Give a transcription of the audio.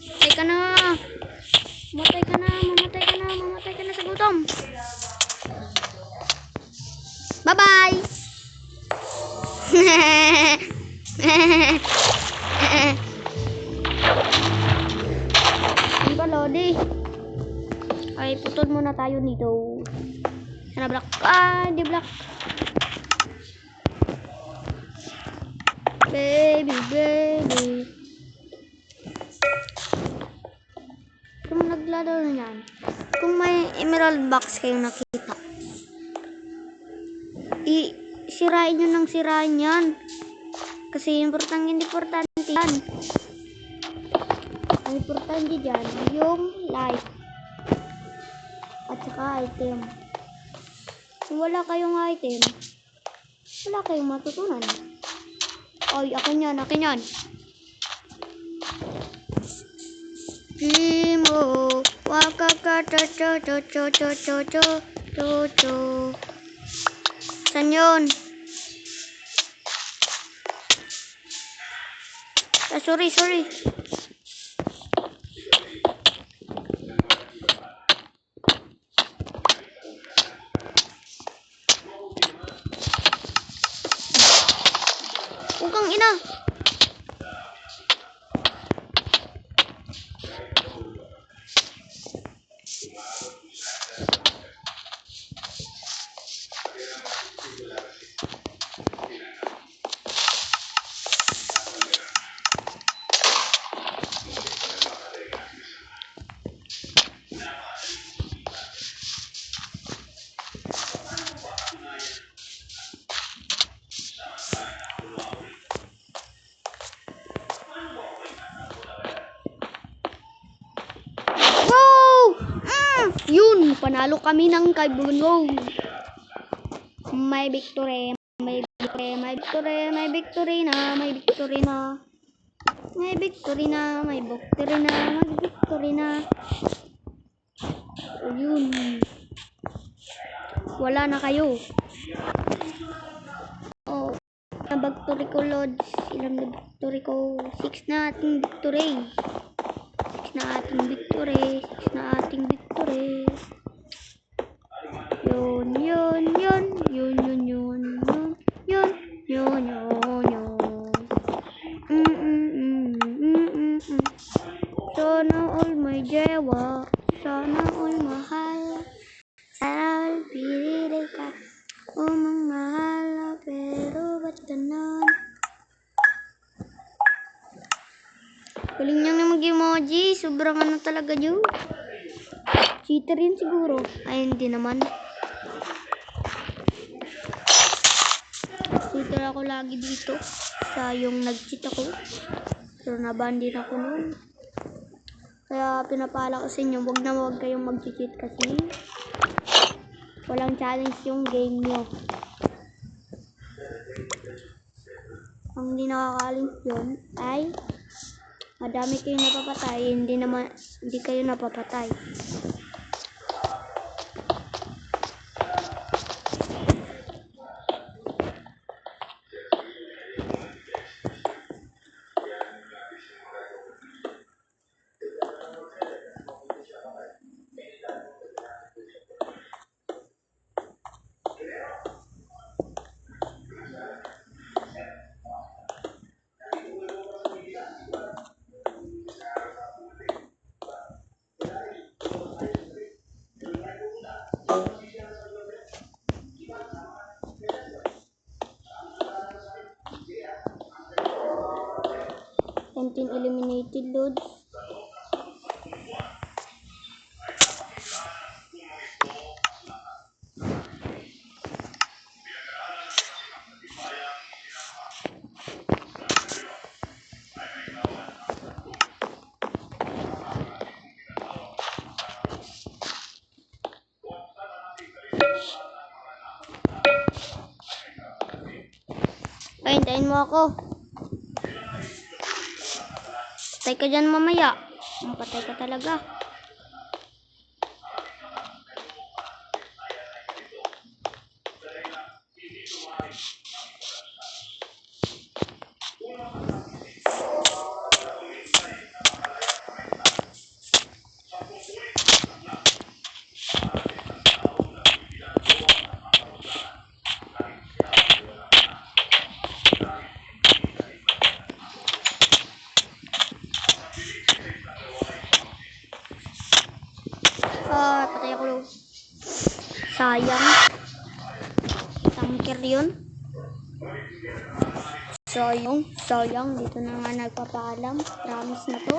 Matay ka na. Mamatay ka na. Mamatay ka na. Mamatay ka na sa gutom. Bye-bye. Di ba, Lodi? Ay, putol muna tayo dito. Sana black. Ah, di black. Baby, baby. Kung naglalaro yan, kung may emerald box kayong nakita, sirain nyo ng sirain yan. Kasi importante yan. Ang importante dyan, yung life. At saka item. Kung wala kayong item, wala kayong matutunan. Oy, akin yan. Kimo, wakakata-cha-cha-cha-cha-cha-cha-cha. Saan yun? Ah, sorry. Ukang ina. Yun, panalo kami ng kaibigan. May victory na. Ayun. Wala na kayo. Oh, ang victory ko, Lord. Ilang na victory ko? 6 na ating victory. 6 na ating victory. Sana all may jewa, sana all mahal. Sana pinili ka, mahal, pero ba't ganon? Galing niya na mag-emoji, sobrang ano talaga yun. Cheater yun siguro. Ay, hindi naman. Cheater ako lagi dito. Sayong nag-cheat ako. Pero naban din ako noon. Kaya pinapala ko sa inyo, wag kayong mag-cheat kasi walang challenge yung game nyo. Ang hindi nakakalis yun ay madami kayong napapatay, hindi kayo napapatay. Content eliminated, load. Pahintayin mo ako. Patay ka dyan mamaya. Patay ka talaga. namatay ako. Sayang. Tanker yun. Sayang. Dito na nga nagpapaalam. Promise na to.